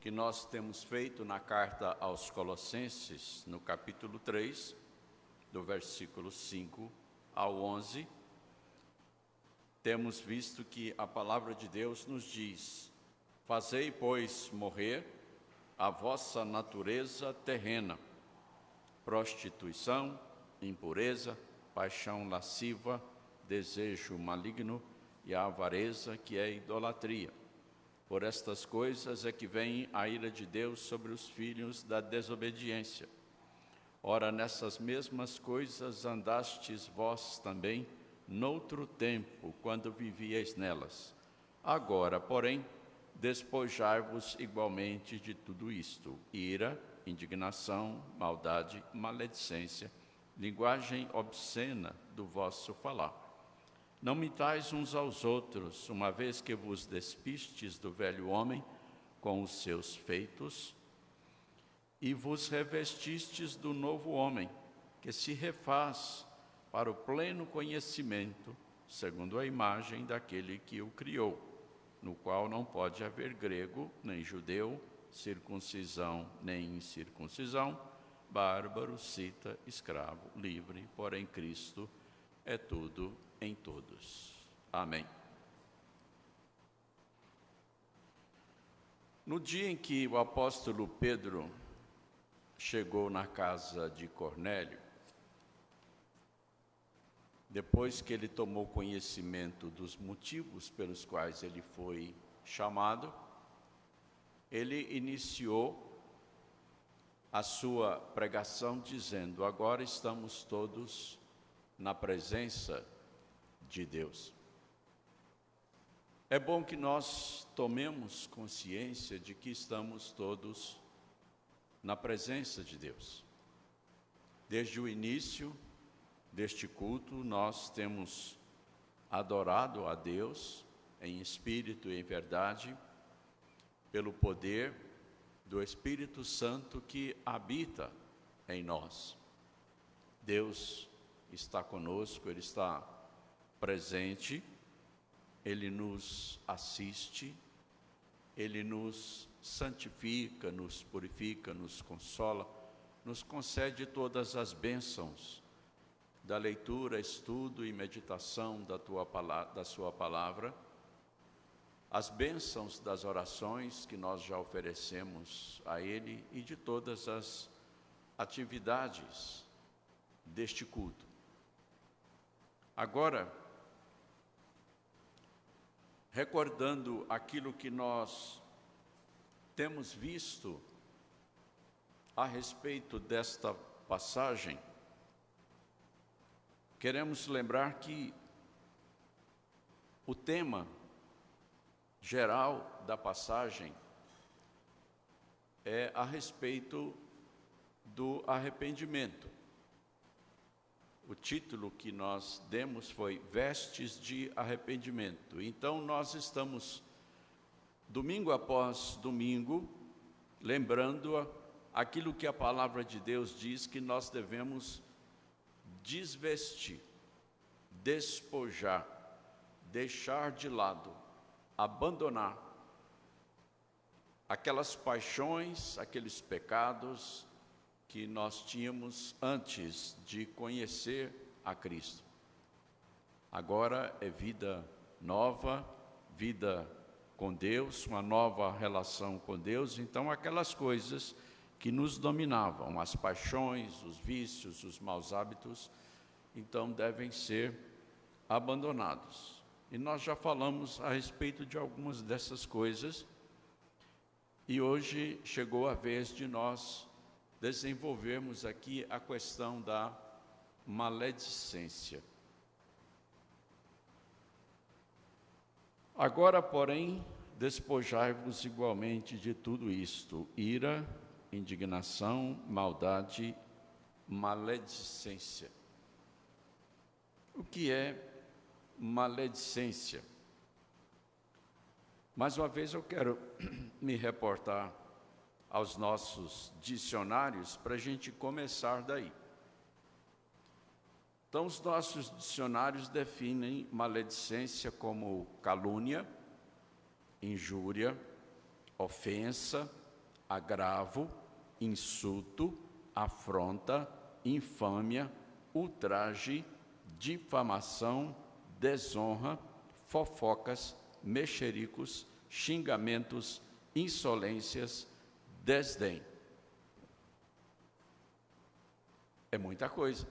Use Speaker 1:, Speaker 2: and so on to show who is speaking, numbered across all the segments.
Speaker 1: que nós temos feito na carta aos Colossenses, no capítulo 3, do versículo 5 ao 11, temos visto que a palavra de Deus nos diz: fazei, pois, morrer a vossa natureza terrena, prostituição, impureza, paixão lasciva, desejo maligno e a avareza, que é idolatria. Por estas coisas é que vem a ira de Deus sobre os filhos da desobediência. Ora, nessas mesmas coisas andastes vós também noutro tempo, quando vivíeis nelas. Agora, porém, despojai-vos igualmente de tudo isto: ira, indignação, maldade, maledicência, linguagem obscena do vosso falar. Não mintais uns aos outros, uma vez que vos despistes do velho homem com os seus feitos, e vos revestistes do novo homem, que se refaz para o pleno conhecimento, segundo a imagem daquele que o criou, no qual não pode haver grego, nem judeu, circuncisão, nem incircuncisão, bárbaro, cita, escravo, livre, porém Cristo é tudo em todos. Amém. No dia em que o apóstolo Pedro chegou na casa de Cornélio, depois que ele tomou conhecimento dos motivos pelos quais ele foi chamado, ele iniciou a sua pregação dizendo: agora estamos todos na presença de Deus. É bom que nós tomemos consciência de que estamos todos na presença de Deus. Desde o início deste culto, nós temos adorado a Deus em espírito e em verdade, pelo poder do Espírito Santo que habita em nós. Deus está conosco, Ele está presente, Ele nos assiste, Ele nos santifica, nos purifica, nos consola, nos concede todas as bênçãos da leitura, estudo e meditação da sua palavra, as bênçãos das orações que nós já oferecemos a Ele e de todas as atividades deste culto. Agora, recordando aquilo que nós temos visto a respeito desta passagem, queremos lembrar que o tema geral da passagem é a respeito do arrependimento. O título que nós demos foi Vestes de Arrependimento. Então, nós estamos, domingo após domingo, lembrando aquilo que a palavra de Deus diz que nós devemos desvestir, despojar, deixar de lado, abandonar aquelas paixões, aqueles pecados que nós tínhamos antes de conhecer a Cristo. Agora é vida nova, vida com Deus, uma nova relação com Deus. Então, aquelas coisas que nos dominavam, as paixões, os vícios, os maus hábitos, então devem ser abandonados. E nós já falamos a respeito de algumas dessas coisas, e hoje chegou a vez de nós desenvolvermos aqui a questão da maledicência. Agora, porém, despojai-vos igualmente de tudo isto: ira, indignação, maldade, maledicência. O que é maledicência? Mais uma vez eu quero me reportar aos nossos dicionários para a gente começar daí. Então, os nossos dicionários definem maledicência como calúnia, injúria, ofensa, agravo, insulto, afronta, infâmia, ultraje, difamação, desonra, fofocas, mexericos, xingamentos, insolências, desdém. É muita coisa.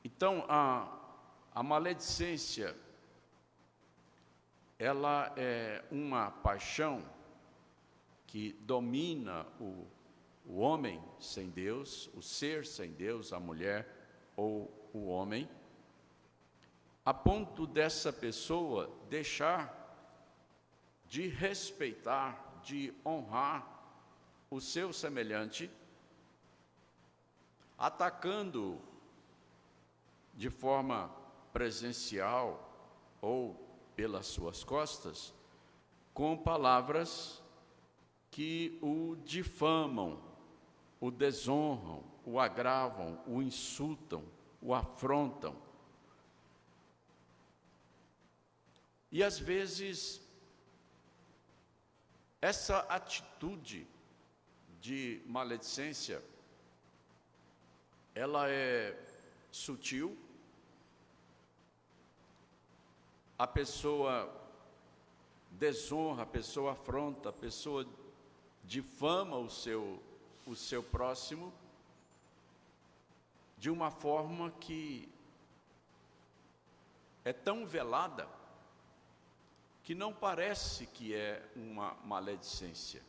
Speaker 1: Então, a maledicência, ela é uma paixão que domina o homem sem Deus, o ser sem Deus, a mulher ou o homem, a ponto dessa pessoa deixar de respeitar, de honrar o seu semelhante, atacando de forma presencial ou pelas suas costas, com palavras que o difamam, o desonram, o agravam, o insultam, o afrontam. E às vezes, essa atitude de maledicência, ela é sutil, a pessoa desonra, a pessoa afronta, a pessoa difama o seu próximo de uma forma que é tão velada que não parece que é uma maledicência.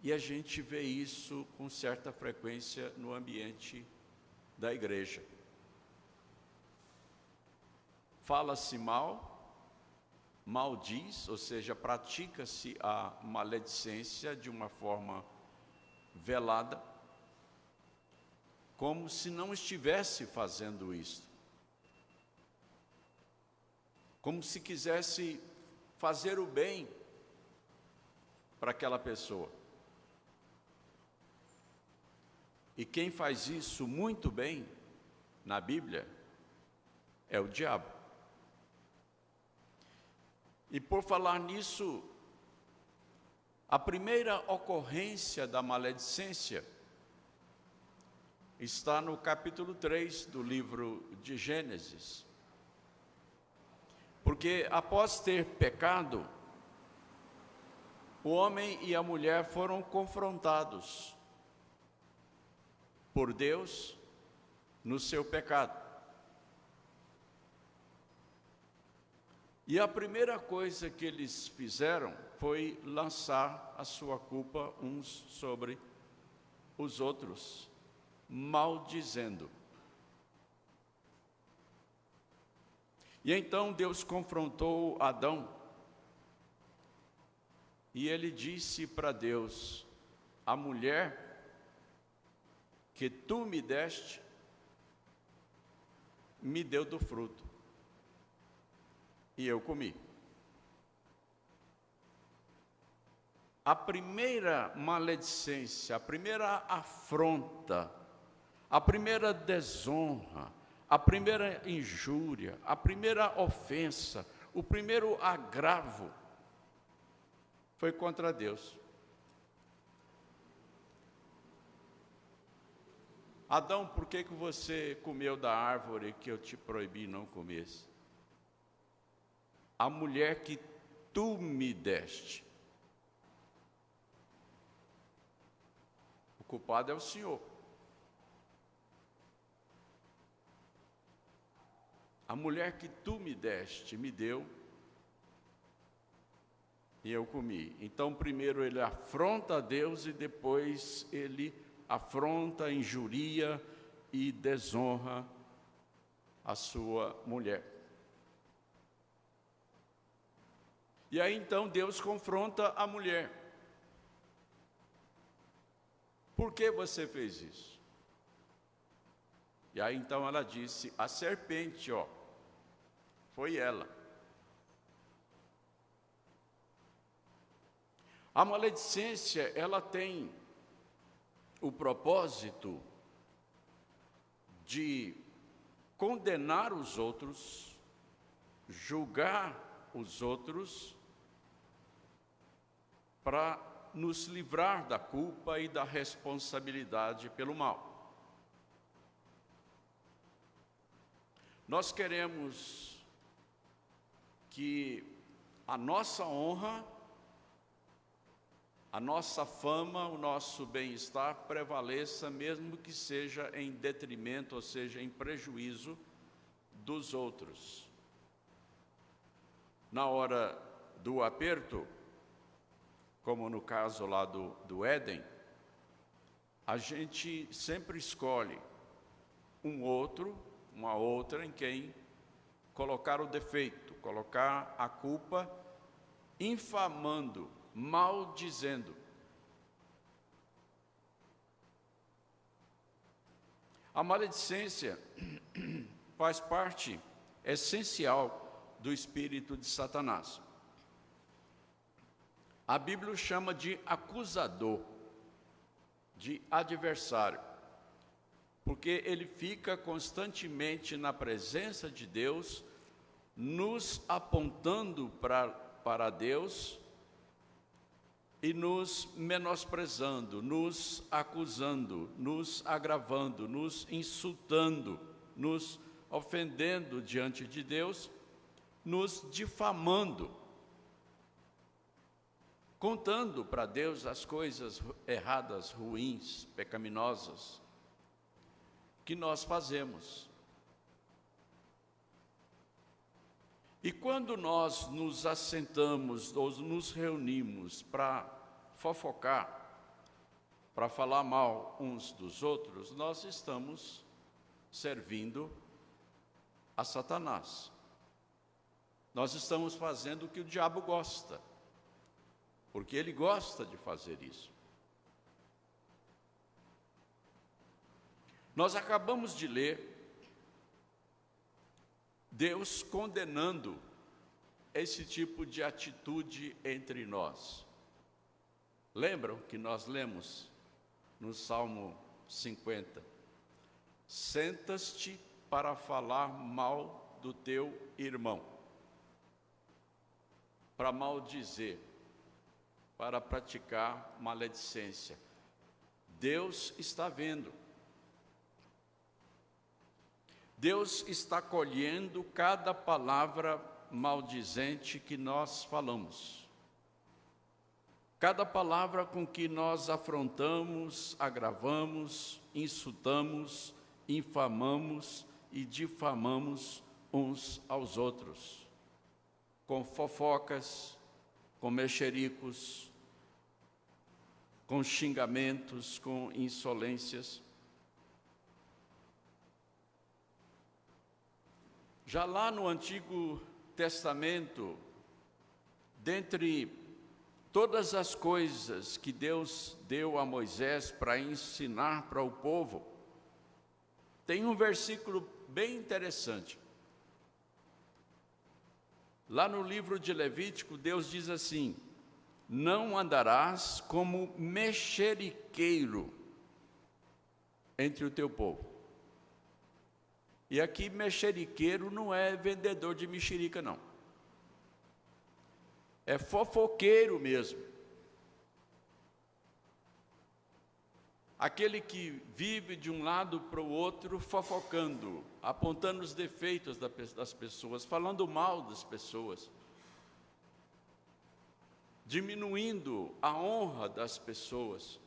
Speaker 1: E a gente vê isso com certa frequência no ambiente da igreja. Fala-se mal, maldiz, ou seja, pratica-se a maledicência de uma forma velada, como se não estivesse fazendo isso. Como se quisesse fazer o bem para aquela pessoa. E quem faz isso muito bem na Bíblia é o diabo. E por falar nisso, a primeira ocorrência da maledicência está no capítulo 3 do livro de Gênesis. Porque após ter pecado, o homem e a mulher foram confrontados por Deus no seu pecado. E a primeira coisa que eles fizeram foi lançar a sua culpa uns sobre os outros, maldizendo. E então Deus confrontou Adão, e ele disse para Deus: a mulher que tu me deste, me deu do fruto, e eu comi. A primeira maledicência, a primeira afronta, a primeira desonra, a primeira injúria, a primeira ofensa, o primeiro agravo foi contra Deus. Adão, por que você comeu da árvore que eu te proibi não comer? A mulher que tu me deste. O culpado é o Senhor. A mulher que tu me deste, me deu, e eu comi. Então, primeiro ele afronta a Deus e depois ele afronta, injuria e desonra a sua mulher. E aí então Deus confronta a mulher. Por que você fez isso? E aí então ela disse: a serpente, foi ela. A maledicência, ela tem o propósito de condenar os outros, julgar os outros para nos livrar da culpa e da responsabilidade pelo mal. Nós queremos que a nossa honra, a nossa fama, o nosso bem-estar prevaleça, mesmo que seja em detrimento, ou seja, em prejuízo dos outros. Na hora do aperto, como no caso lá do Éden, a gente sempre escolhe um outro, uma outra em quem colocar o defeito, colocar a culpa, infamando, maldizendo. A maledicência faz parte essencial do espírito de Satanás. A Bíblia o chama de acusador, de adversário, porque ele fica constantemente na presença de Deus, nos apontando para Deus e nos menosprezando, nos acusando, nos agravando, nos insultando, nos ofendendo diante de Deus, nos difamando, contando para Deus as coisas erradas, ruins, pecaminosas que nós fazemos. E quando nós nos assentamos ou nos reunimos para fofocar, para falar mal uns dos outros, nós estamos servindo a Satanás. Nós estamos fazendo o que o diabo gosta, porque ele gosta de fazer isso. Nós acabamos de ler Deus condenando esse tipo de atitude entre nós. Lembram que nós lemos no Salmo 50? Sentas-te para falar mal do teu irmão, para maldizer, para praticar maledicência. Deus está vendo. Deus está colhendo cada palavra maldizente que nós falamos. Cada palavra com que nós afrontamos, agravamos, insultamos, infamamos e difamamos uns aos outros. Com fofocas, com mexericos, com xingamentos, com insolências. Já lá no Antigo Testamento, dentre todas as coisas que Deus deu a Moisés para ensinar para o povo, tem um versículo bem interessante. Lá no livro de Levítico, Deus diz assim: não andarás como mexeriqueiro entre o teu povo. E aqui mexeriqueiro não é vendedor de mexerica, não. É fofoqueiro mesmo. Aquele que vive de um lado para o outro fofocando, apontando os defeitos das pessoas, falando mal das pessoas, diminuindo a honra das pessoas.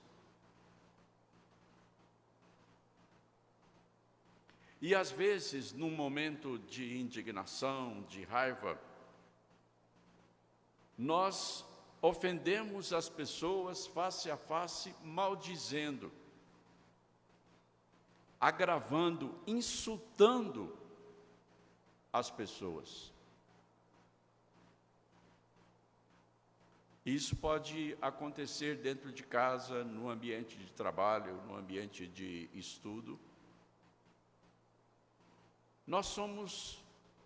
Speaker 1: E às vezes, num momento de indignação, de raiva, nós ofendemos as pessoas face a face, maldizendo, agravando, insultando as pessoas. Isso pode acontecer dentro de casa, no ambiente de trabalho, no ambiente de estudo. Nós somos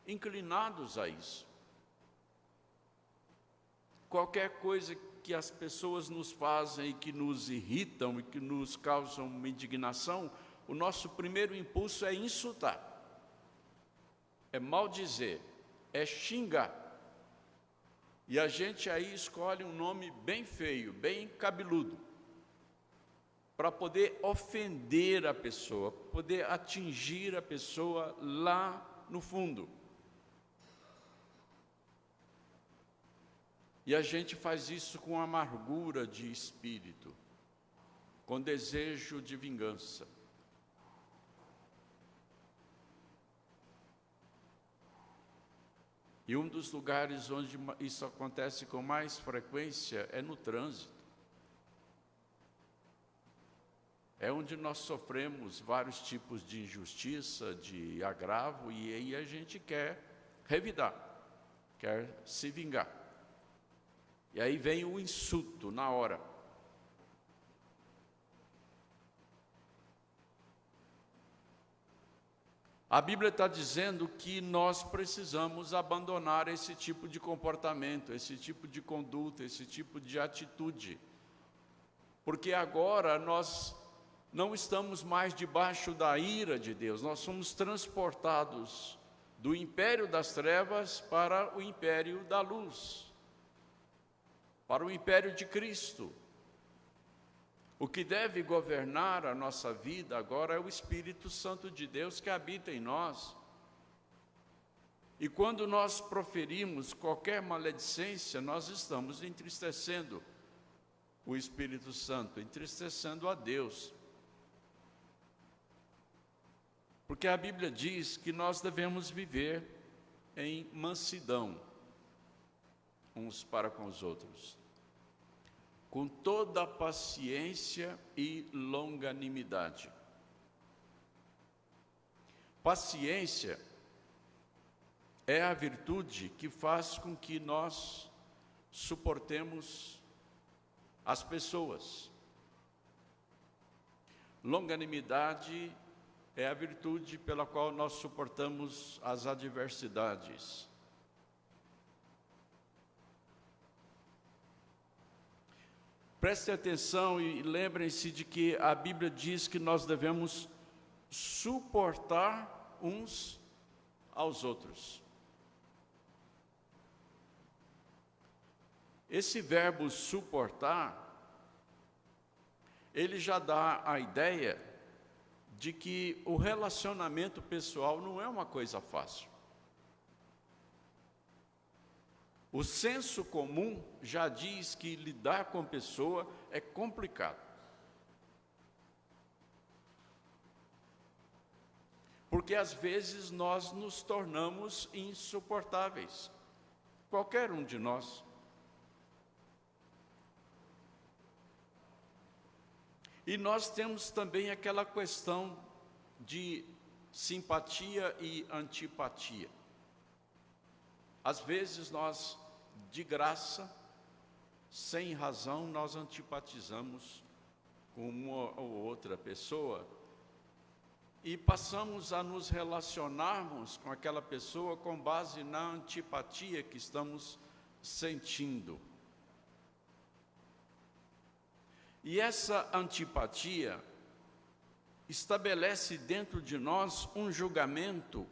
Speaker 1: inclinados a isso. Qualquer coisa que as pessoas nos fazem e que nos irritam e que nos causam uma indignação, o nosso primeiro impulso é insultar, é maldizer, é xingar. E a gente aí escolhe um nome bem feio, bem cabeludo, para poder ofender a pessoa, poder atingir a pessoa lá no fundo. E a gente faz isso com amargura de espírito, com desejo de vingança. E um dos lugares onde isso acontece com mais frequência é no trânsito. É onde nós sofremos vários tipos de injustiça, de agravo, e aí a gente quer revidar, quer se vingar. E aí vem o insulto na hora. A Bíblia está dizendo que nós precisamos abandonar esse tipo de comportamento, esse tipo de conduta, esse tipo de atitude. Porque agora nós não estamos mais debaixo da ira de Deus, nós somos transportados do império das trevas para o império da luz, para o império de Cristo. O que deve governar a nossa vida agora é o Espírito Santo de Deus que habita em nós. E quando nós proferimos qualquer maledicência, nós estamos entristecendo o Espírito Santo, entristecendo a Deus. Porque a Bíblia diz que nós devemos viver em mansidão uns para com os outros, com toda a paciência e longanimidade. Paciência é a virtude que faz com que nós suportemos as pessoas. Longanimidade é a virtude pela qual nós suportamos as adversidades. Prestem atenção e lembrem-se de que a Bíblia diz que nós devemos suportar uns aos outros. Esse verbo suportar, ele já dá a ideia de que o relacionamento pessoal não é uma coisa fácil. O senso comum já diz que lidar com pessoa é complicado. Porque às vezes nós nos tornamos insuportáveis, qualquer um de nós. E nós temos também aquela questão de simpatia e antipatia. Às vezes nós, de graça, sem razão, nós antipatizamos com uma ou outra pessoa e passamos a nos relacionarmos com aquela pessoa com base na antipatia que estamos sentindo. E essa antipatia estabelece dentro de nós um julgamento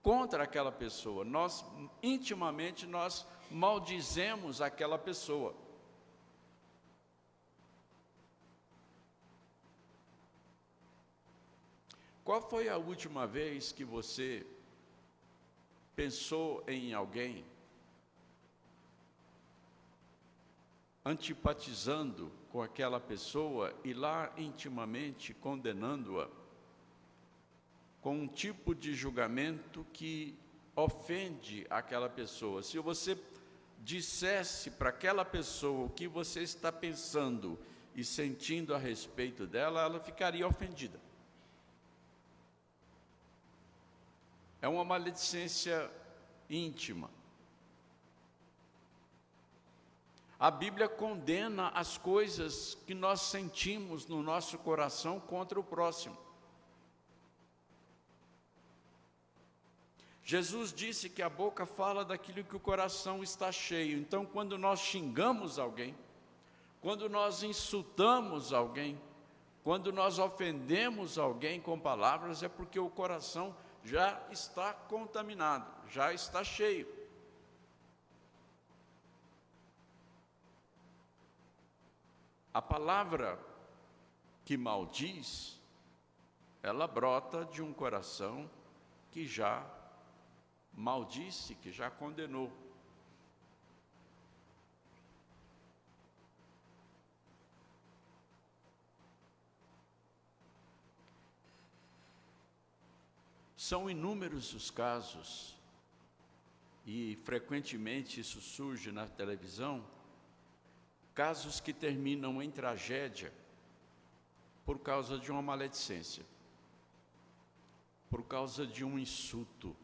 Speaker 1: contra aquela pessoa. Nós, intimamente, nós maldizemos aquela pessoa. Qual foi a última vez que você pensou em alguém, antipatizando com aquela pessoa e lá intimamente condenando-a, com um tipo de julgamento que ofende aquela pessoa? Se você dissesse para aquela pessoa o que você está pensando e sentindo a respeito dela, ela ficaria ofendida. É uma maledicência íntima. A Bíblia condena as coisas que nós sentimos no nosso coração contra o próximo. Jesus disse que a boca fala daquilo que o coração está cheio. Então, quando nós xingamos alguém, quando nós insultamos alguém, quando nós ofendemos alguém com palavras, é porque o coração já está contaminado, já está cheio. A palavra que maldiz, ela brota de um coração que já maldisse, que já condenou. São inúmeros os casos, e frequentemente isso surge na televisão, casos que terminam em tragédia por causa de uma maledicência, por causa de um insulto,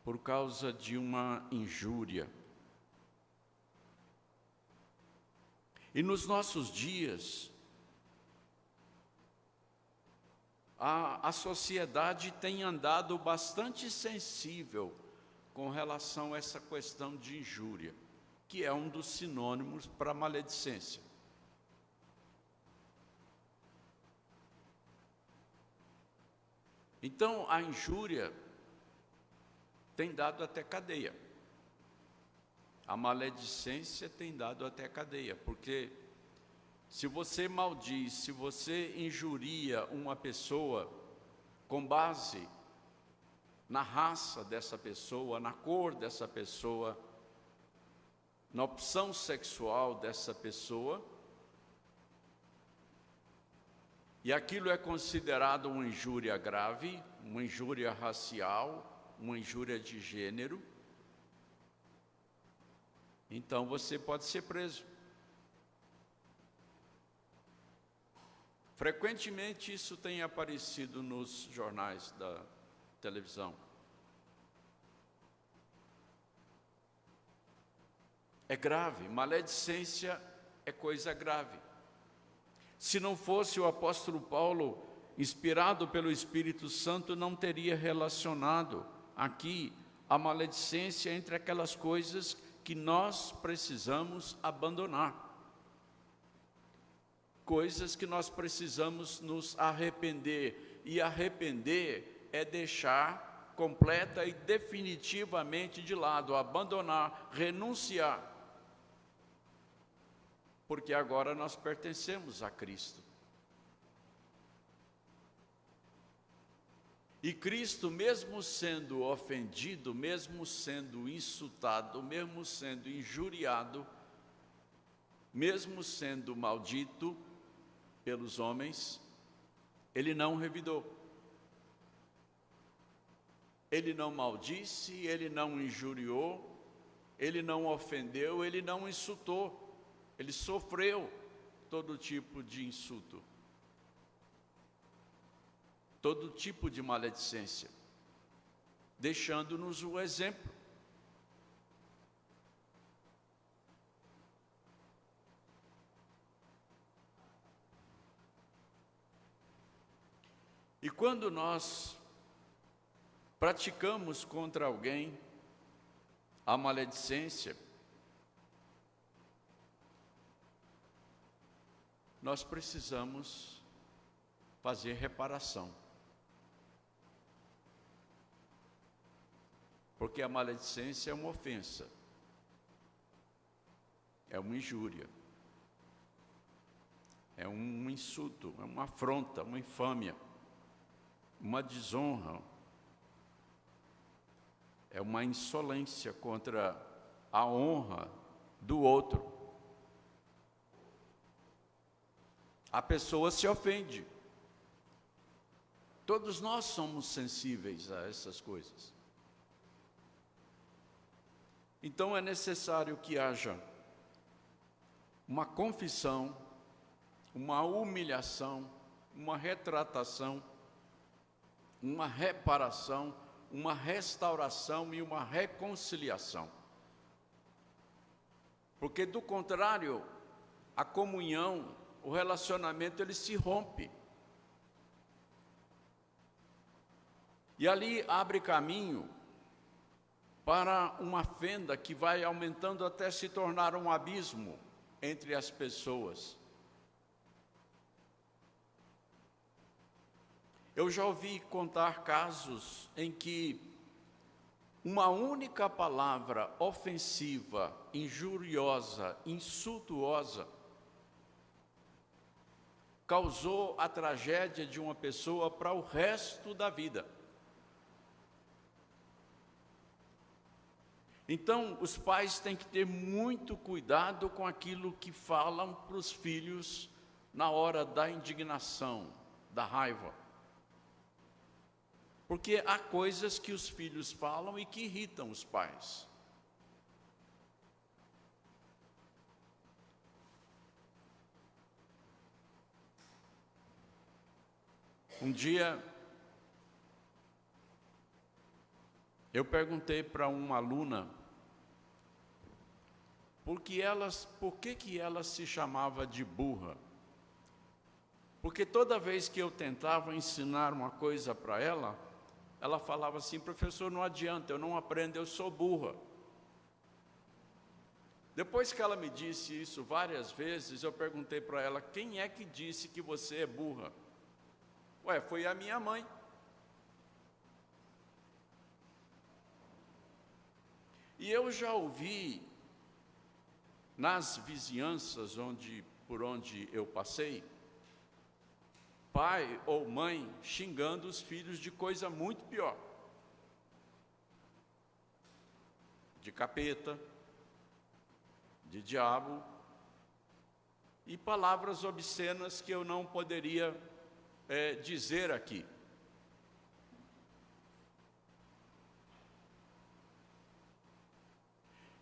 Speaker 1: por causa de uma injúria. E nos nossos dias, a sociedade tem andado bastante sensível com relação a essa questão de injúria, que é um dos sinônimos para maledicência. Então, a injúria tem dado até cadeia. A maledicência tem dado até cadeia, porque se você maldiz, se você injuria uma pessoa com base na raça dessa pessoa, na cor dessa pessoa, na opção sexual dessa pessoa, e aquilo é considerado uma injúria grave, uma injúria racial, uma injúria de gênero, então você pode ser preso. Frequentemente isso tem aparecido nos jornais da televisão. É grave, maledicência é coisa grave. Se não fosse o apóstolo Paulo, inspirado pelo Espírito Santo, não teria relacionado aqui a maledicência entre aquelas coisas que nós precisamos abandonar. Coisas que nós precisamos nos arrepender, e arrepender é deixar completa e definitivamente de lado, abandonar, renunciar, porque agora nós pertencemos a Cristo. E Cristo, mesmo sendo ofendido, mesmo sendo insultado, mesmo sendo injuriado, mesmo sendo maldito pelos homens, ele não revidou. Ele não maldisse, ele não injuriou, ele não ofendeu, ele não insultou. Ele sofreu todo tipo de insulto, todo tipo de maledicência, deixando-nos o exemplo. E quando nós praticamos contra alguém a maledicência, nós precisamos fazer reparação. Porque a maledicência é uma ofensa, é uma injúria, é um insulto, é uma afronta, uma infâmia, uma desonra, é uma insolência contra a honra do outro. A pessoa se ofende. Todos nós somos sensíveis a essas coisas. Então é necessário que haja uma confissão, uma humilhação, uma retratação, uma reparação, uma restauração e uma reconciliação. Porque do contrário, a comunhão, o relacionamento, ele se rompe. E ali abre caminho para uma fenda que vai aumentando até se tornar um abismo entre as pessoas. Eu já ouvi contar casos em que uma única palavra ofensiva, injuriosa, insultuosa, causou a tragédia de uma pessoa para o resto da vida. Então, os pais têm que ter muito cuidado com aquilo que falam para os filhos na hora da indignação, da raiva. Porque há coisas que os filhos falam e que irritam os pais. Um dia, eu perguntei para uma aluna por que ela se chamava de burra. Porque toda vez que eu tentava ensinar uma coisa para ela, ela falava assim: professor, não adianta, eu não aprendo, eu sou burra. Depois que ela me disse isso várias vezes, eu perguntei para ela: quem é que disse que você é burra? Ué, foi a minha mãe. E eu já ouvi nas vizinhanças por onde eu passei, pai ou mãe xingando os filhos de coisa muito pior. De capeta, de diabo, e palavras obscenas que eu não poderia dizer aqui.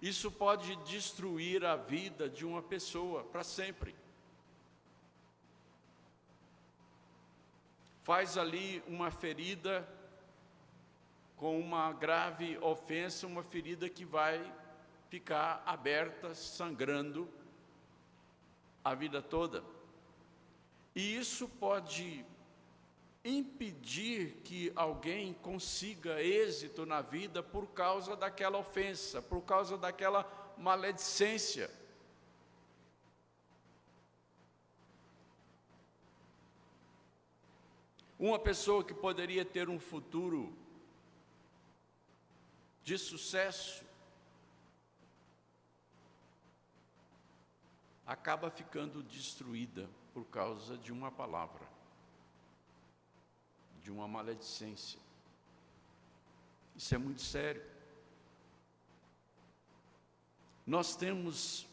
Speaker 1: Isso pode destruir a vida de uma pessoa para sempre. Faz ali uma ferida com uma grave ofensa, uma ferida que vai ficar aberta, sangrando a vida toda. E isso pode impedir que alguém consiga êxito na vida por causa daquela ofensa, por causa daquela maledicência. Uma pessoa que poderia ter um futuro de sucesso acaba ficando destruída por causa de uma palavra, de uma maledicência. Isso é muito sério. Nós temos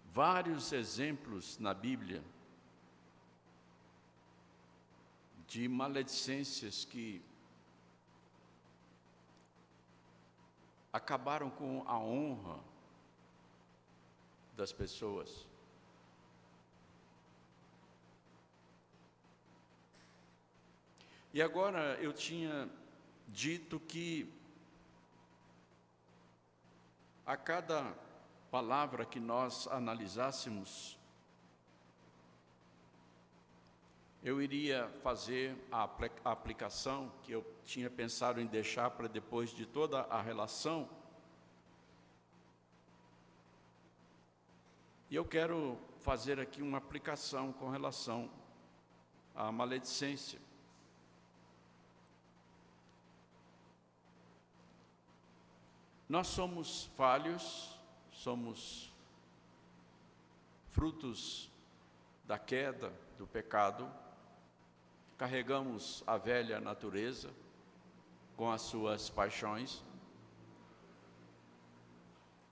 Speaker 1: vários exemplos na Bíblia de maledicências que acabaram com a honra das pessoas. E agora eu tinha dito que a cada palavra que nós analisássemos, eu iria fazer a aplicação que eu tinha pensado em deixar para depois de toda a relação. E eu quero fazer aqui uma aplicação com relação à maledicência. Nós somos falhos, somos frutos da queda, do pecado, carregamos a velha natureza com as suas paixões,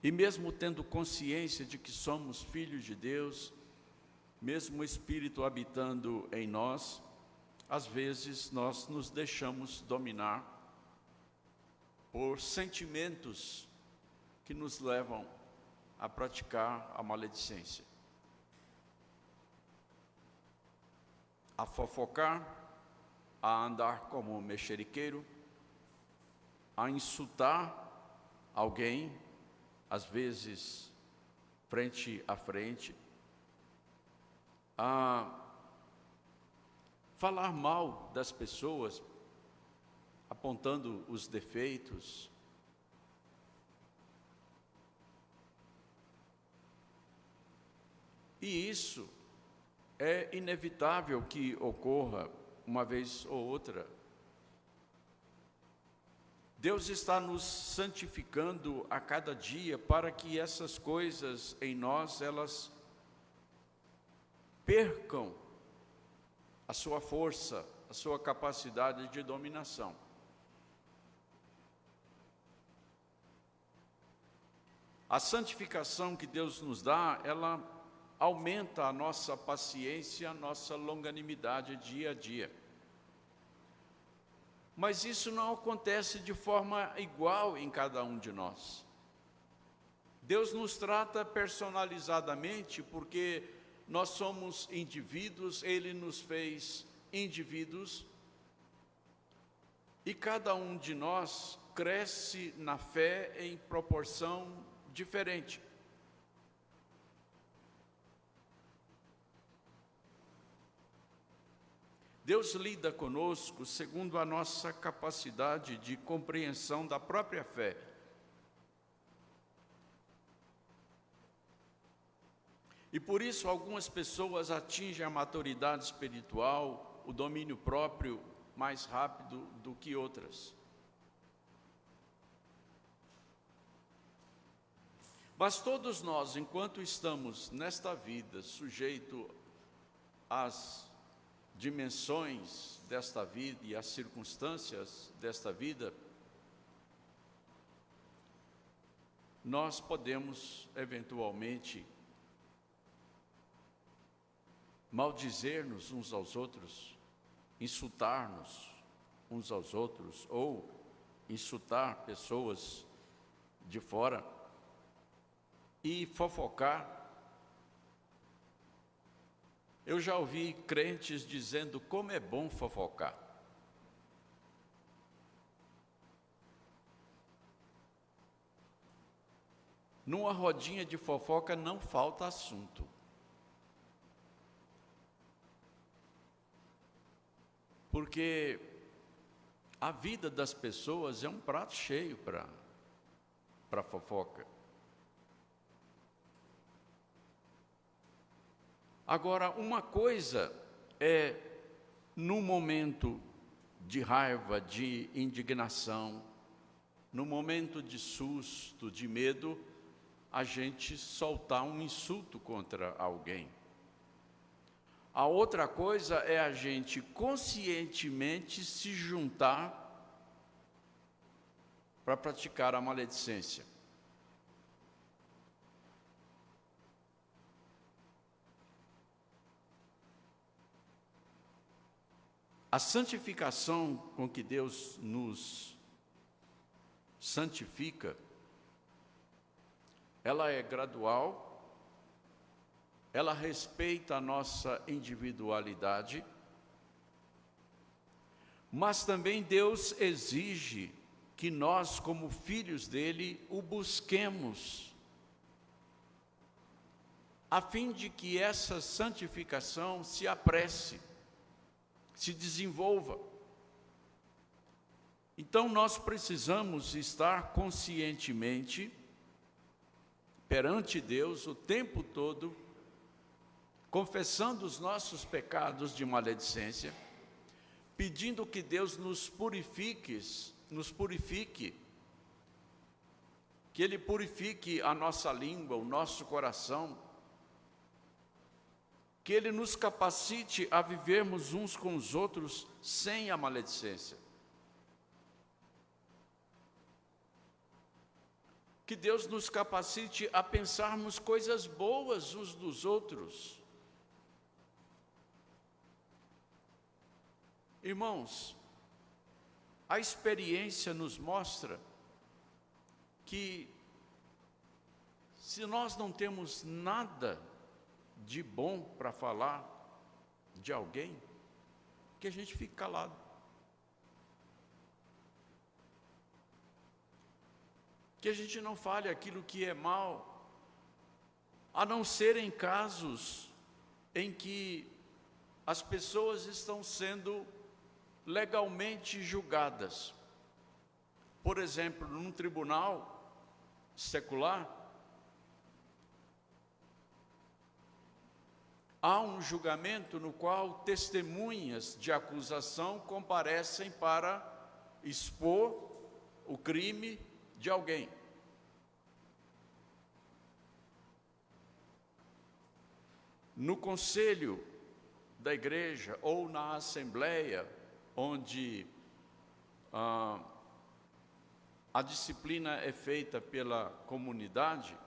Speaker 1: e mesmo tendo consciência de que somos filhos de Deus, mesmo o Espírito habitando em nós, às vezes nós nos deixamos dominar por sentimentos que nos levam a praticar a maledicência, a fofocar, a andar como mexeriqueiro, a insultar alguém, às vezes frente a frente, a falar mal das pessoas, apontando os defeitos. E isso é inevitável que ocorra uma vez ou outra. Deus está nos santificando a cada dia para que essas coisas em nós, elas percam a sua força, a sua capacidade de dominação. A santificação que Deus nos dá, ela aumenta a nossa paciência, a nossa longanimidade dia a dia. Mas isso não acontece de forma igual em cada um de nós. Deus nos trata personalizadamente porque nós somos indivíduos, Ele nos fez indivíduos, e cada um de nós cresce na fé em proporção diferente. Deus lida conosco segundo a nossa capacidade de compreensão da própria fé. E por isso algumas pessoas atingem a maturidade espiritual, o domínio próprio, mais rápido do que outras. Mas todos nós, enquanto estamos nesta vida, sujeito às dimensões desta vida e às circunstâncias desta vida, nós podemos, eventualmente, maldizer-nos uns aos outros, insultar-nos uns aos outros, ou insultar pessoas de fora e fofocar. Eu já ouvi crentes dizendo como é bom fofocar. Numa rodinha de fofoca não falta assunto. Porque a vida das pessoas é um prato cheio para fofoca. Agora, uma coisa é, num momento de raiva, de indignação, no momento de susto, de medo, a gente soltar um insulto contra alguém. A outra coisa é a gente conscientemente se juntar para praticar a maledicência. A santificação com que Deus nos santifica, ela é gradual, ela respeita a nossa individualidade, mas também Deus exige que nós, como filhos dele, o busquemos, a fim de que essa santificação se apresse, se desenvolva. Então nós precisamos estar conscientemente perante Deus o tempo todo, confessando os nossos pecados de maledicência, pedindo que Deus nos purifique, que Ele purifique a nossa língua, o nosso coração, que Ele nos capacite a vivermos uns com os outros sem a maledicência. Que Deus nos capacite a pensarmos coisas boas uns dos outros. Irmãos, a experiência nos mostra que se nós não temos nada de bom para falar de alguém, que a gente fique calado. Que a gente não fale aquilo que é mal, a não ser em casos em que as pessoas estão sendo legalmente julgadas. Por exemplo, num tribunal secular, há um julgamento no qual testemunhas de acusação comparecem para expor o crime de alguém. No conselho da igreja ou na assembleia, onde a disciplina é feita pela comunidade,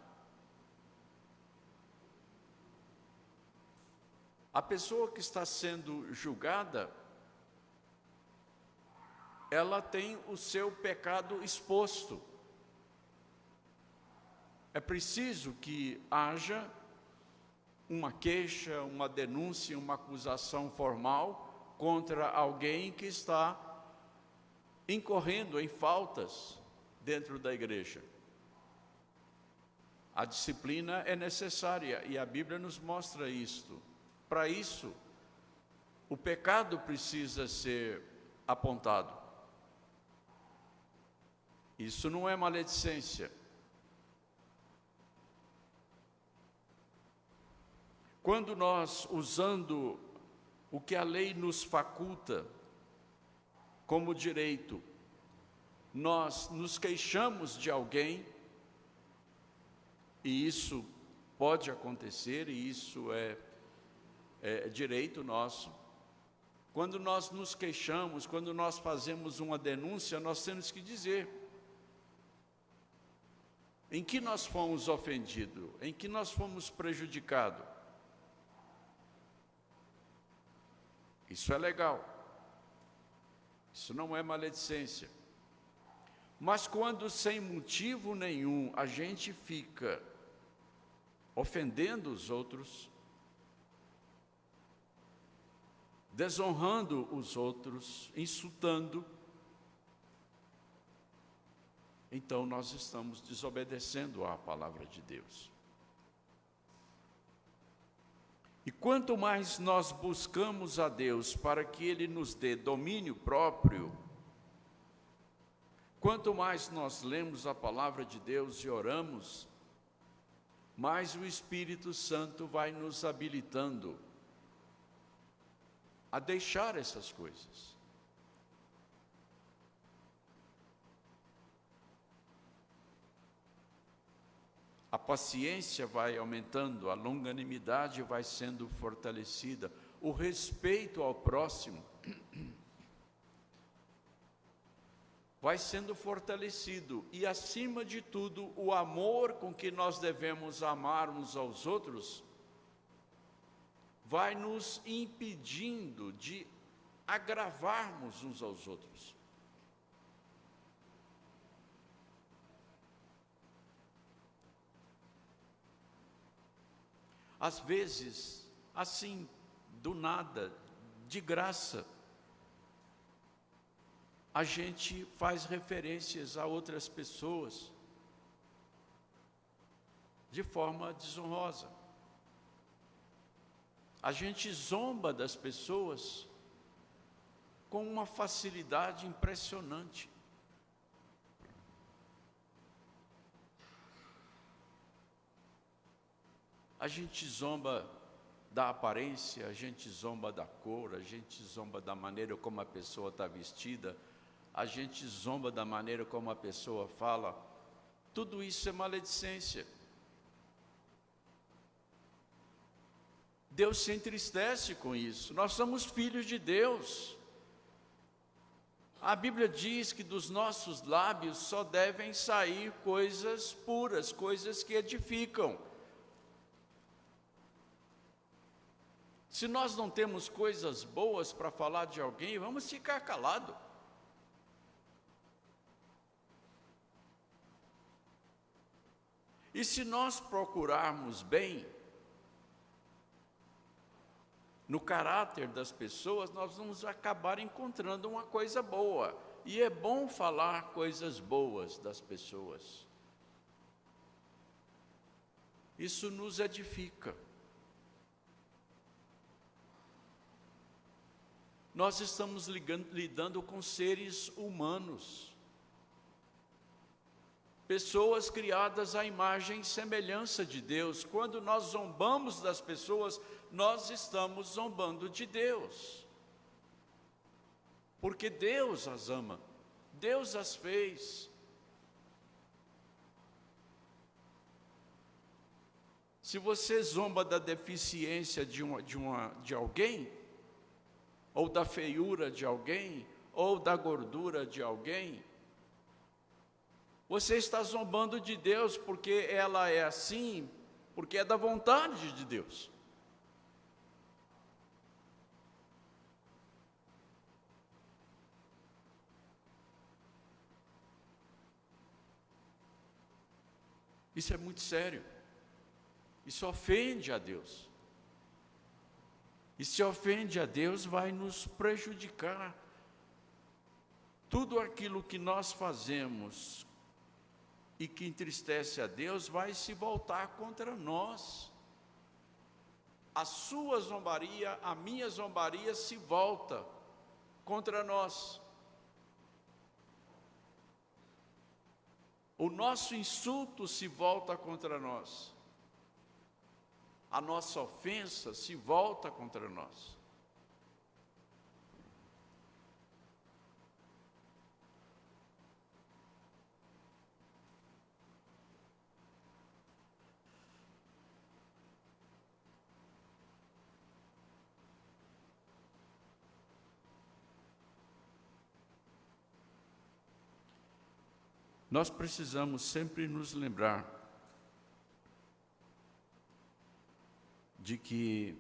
Speaker 1: a pessoa que está sendo julgada, ela tem o seu pecado exposto. É preciso que haja uma queixa, uma denúncia, uma acusação formal contra alguém que está incorrendo em faltas dentro da igreja. A disciplina é necessária e a Bíblia nos mostra isto. Para isso, o pecado precisa ser apontado. Isso não é maledicência. Quando nós, usando o que a lei nos faculta como direito, nós nos queixamos de alguém, e isso pode acontecer, e isso é direito nosso. Quando nós nos queixamos, quando nós fazemos uma denúncia, nós temos que dizer em que nós fomos ofendidos, em que nós fomos prejudicados. Isso é legal. Isso não é maledicência. Mas quando sem motivo nenhum a gente fica ofendendo os outros, desonrando os outros, insultando, então nós estamos desobedecendo à palavra de Deus. E quanto mais nós buscamos a Deus para que Ele nos dê domínio próprio, quanto mais nós lemos a palavra de Deus e oramos, mais o Espírito Santo vai nos habilitando a deixar essas coisas. A paciência vai aumentando, a longanimidade vai sendo fortalecida, o respeito ao próximo vai sendo fortalecido e, acima de tudo, o amor com que nós devemos amar uns aos outros vai nos impedindo de agravarmos uns aos outros. Às vezes, assim, do nada, de graça, a gente faz referências a outras pessoas de forma desonrosa. A gente zomba das pessoas com uma facilidade impressionante. A gente zomba da aparência, a gente zomba da cor, a gente zomba da maneira como a pessoa está vestida, a gente zomba da maneira como a pessoa fala. Tudo isso é maledicência. Deus se entristece com isso. Nós somos filhos de Deus. A Bíblia diz que dos nossos lábios só devem sair coisas puras, coisas que edificam. Se nós não temos coisas boas para falar de alguém, vamos ficar calados. E se nós procurarmos bem no caráter das pessoas, nós vamos acabar encontrando uma coisa boa. E é bom falar coisas boas das pessoas. Isso nos edifica. Nós estamos lidando com seres humanos, pessoas criadas à imagem e semelhança de Deus. Quando nós zombamos das pessoas, nós estamos zombando de Deus, porque Deus as ama, Deus as fez. Se você zomba da deficiência de alguém, ou da feiura de alguém, ou da gordura de alguém, você está zombando de Deus porque ela é assim, porque é da vontade de Deus. Isso é muito sério. Isso ofende a Deus. E se ofende a Deus, vai nos prejudicar. Tudo aquilo que nós fazemos e que entristece a Deus vai se voltar contra nós. A sua zombaria, a minha zombaria se volta contra nós. O nosso insulto se volta contra nós. A nossa ofensa se volta contra nós. Nós precisamos sempre nos lembrar de que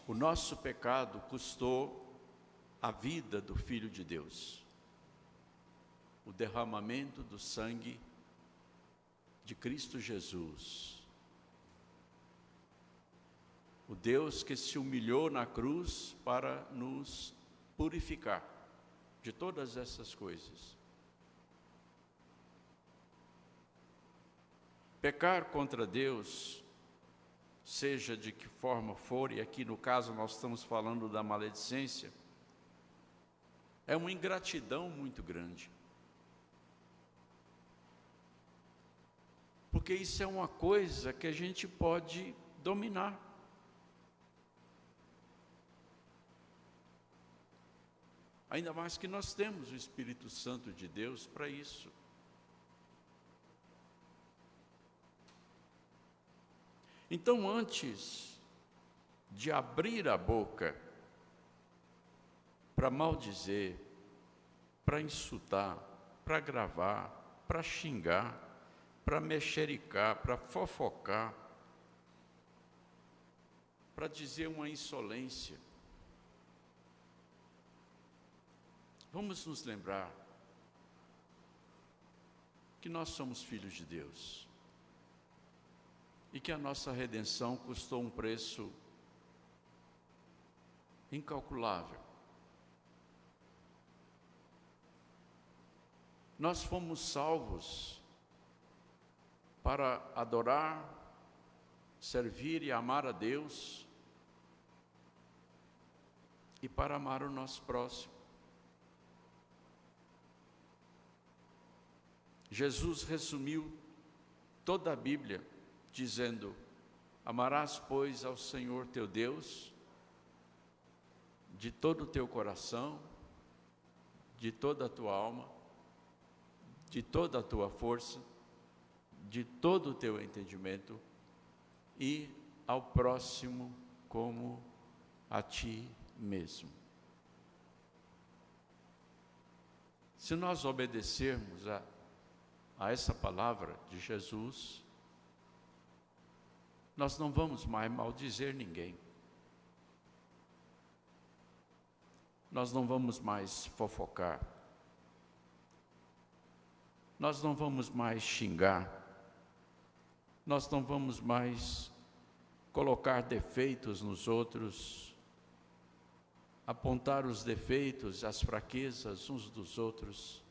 Speaker 1: o nosso pecado custou a vida do Filho de Deus, o derramamento do sangue de Cristo Jesus, o Deus que se humilhou na cruz para nos purificar de todas essas coisas. Pecar contra Deus, seja de que forma for, e aqui no caso nós estamos falando da maledicência, é uma ingratidão muito grande. Porque isso é uma coisa que a gente pode dominar. Ainda mais que nós temos o Espírito Santo de Deus para isso. Então, antes de abrir a boca para maldizer, para insultar, para gravar, para xingar, para mexericar, para fofocar, para dizer uma insolência, vamos nos lembrar que nós somos filhos de Deus e que a nossa redenção custou um preço incalculável. Nós fomos salvos para adorar, servir e amar a Deus e para amar o nosso próximo. Jesus resumiu toda a Bíblia dizendo: amarás, pois, ao Senhor teu Deus de todo o teu coração, de toda a tua alma, de toda a tua força, de todo o teu entendimento, e ao próximo como a ti mesmo. Se nós obedecermos a essa palavra de Jesus, nós não vamos mais maldizer ninguém. Nós não vamos mais fofocar. Nós não vamos mais xingar. Nós não vamos mais colocar defeitos nos outros, apontar os defeitos, as fraquezas uns dos outros.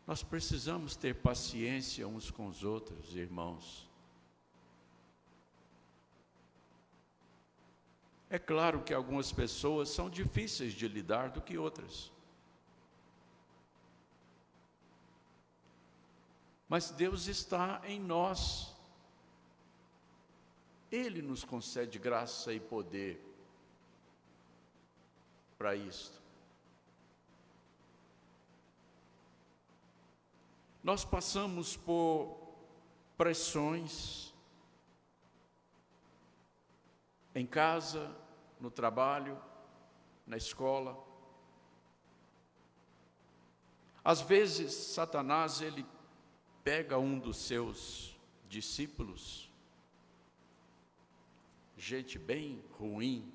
Speaker 1: Nós precisamos ter paciência uns com os outros, irmãos. É claro que algumas pessoas são difíceis de lidar do que outras. Mas Deus está em nós. Ele nos concede graça e poder para isto. Nós passamos por pressões, em casa, no trabalho, na escola. Às vezes, Satanás, ele pega um dos seus discípulos, gente bem ruim,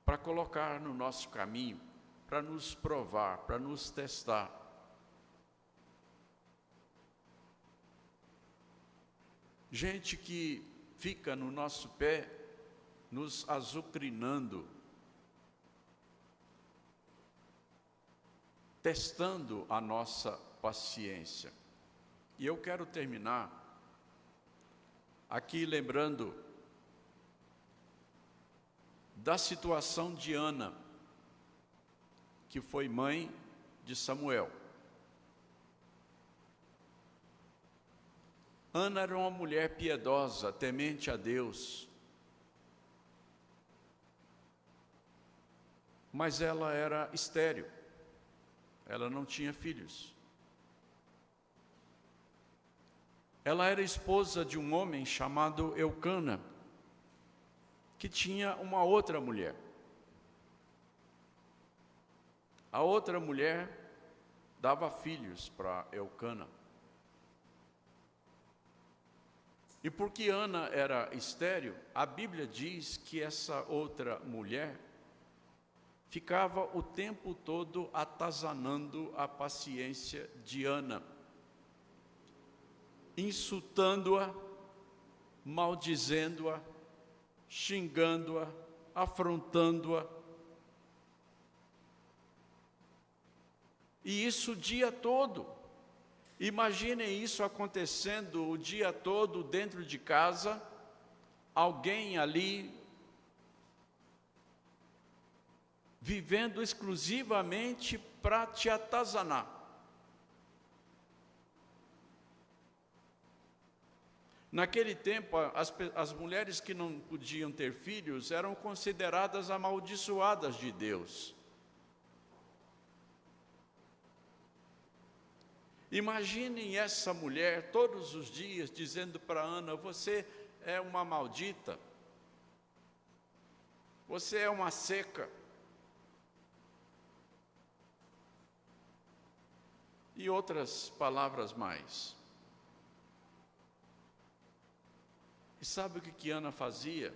Speaker 1: para colocar no nosso caminho, para nos provar, para nos testar. Gente que fica no nosso pé, nos azucrinando, testando a nossa paciência. E eu quero terminar aqui lembrando da situação de Ana, que foi mãe de Samuel. Ana era uma mulher piedosa, temente a Deus, mas ela era estéril, ela não tinha filhos. Ela era esposa de um homem chamado Eucana, que tinha uma outra mulher. A outra mulher dava filhos para Eucana. E porque Ana era estéril, a Bíblia diz que essa outra mulher ficava o tempo todo atazanando a paciência de Ana, insultando-a, maldizendo-a, xingando-a, afrontando-a. E isso o dia todo. Imaginem isso acontecendo o dia todo dentro de casa, alguém ali vivendo exclusivamente para te atazanar. Naquele tempo, as mulheres que não podiam ter filhos eram consideradas amaldiçoadas de Deus. Imaginem essa mulher todos os dias dizendo para Ana: você é uma maldita, você é uma seca. E outras palavras mais. E sabe o que Ana fazia?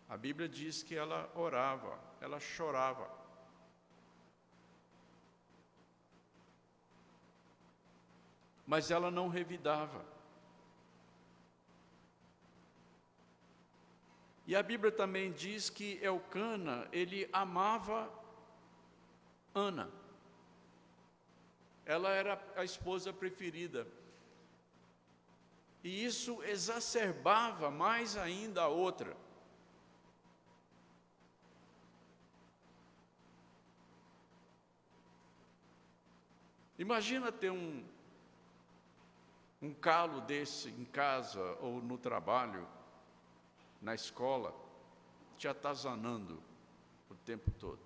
Speaker 1: A Bíblia diz que ela orava, ela chorava. Mas ela não revidava. E a Bíblia também diz que Eucana, ele amava Ana. Ela era a esposa preferida. E isso exacerbava mais ainda a outra. Imagina ter um calo desse em casa ou no trabalho, na escola, te atazanando o tempo todo.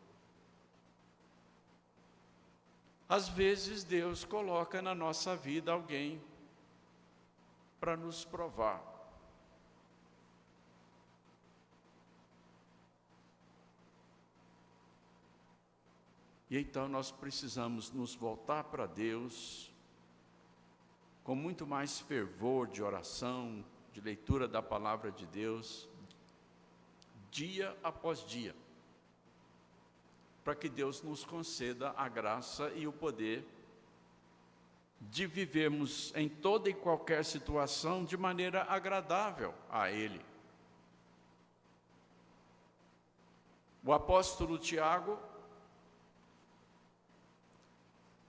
Speaker 1: Às vezes Deus coloca na nossa vida alguém para nos provar. E então nós precisamos nos voltar para Deus com muito mais fervor de oração, de leitura da palavra de Deus, dia após dia, para que Deus nos conceda a graça e o poder de vivermos em toda e qualquer situação de maneira agradável a Ele. O apóstolo Tiago,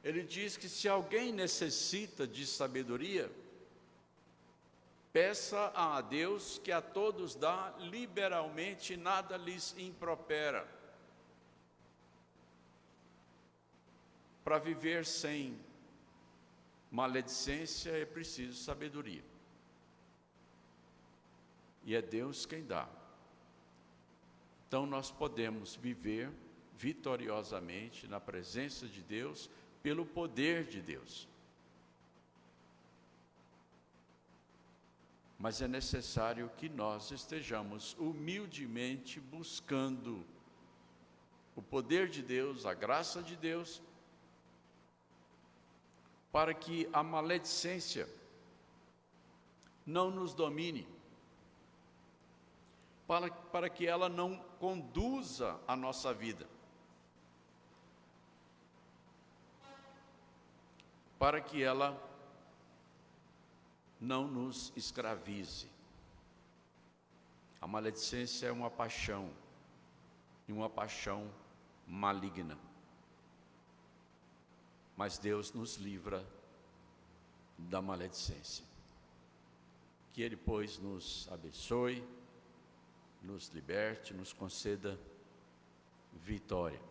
Speaker 1: ele diz que se alguém necessita de sabedoria, peça a Deus, que a todos dá liberalmente, nada lhes impropera. Para viver sem maledicência é preciso sabedoria. E é Deus quem dá. Então nós podemos viver vitoriosamente na presença de Deus, pelo poder de Deus. Mas é necessário que nós estejamos humildemente buscando o poder de Deus, a graça de Deus, para que a maledicência não nos domine, para que ela não conduza a nossa vida, para que ela não nos escravize. A maledicência é uma paixão, e uma paixão maligna. Mas Deus nos livra da maledicência. Que Ele, pois, nos abençoe, nos liberte, nos conceda vitória.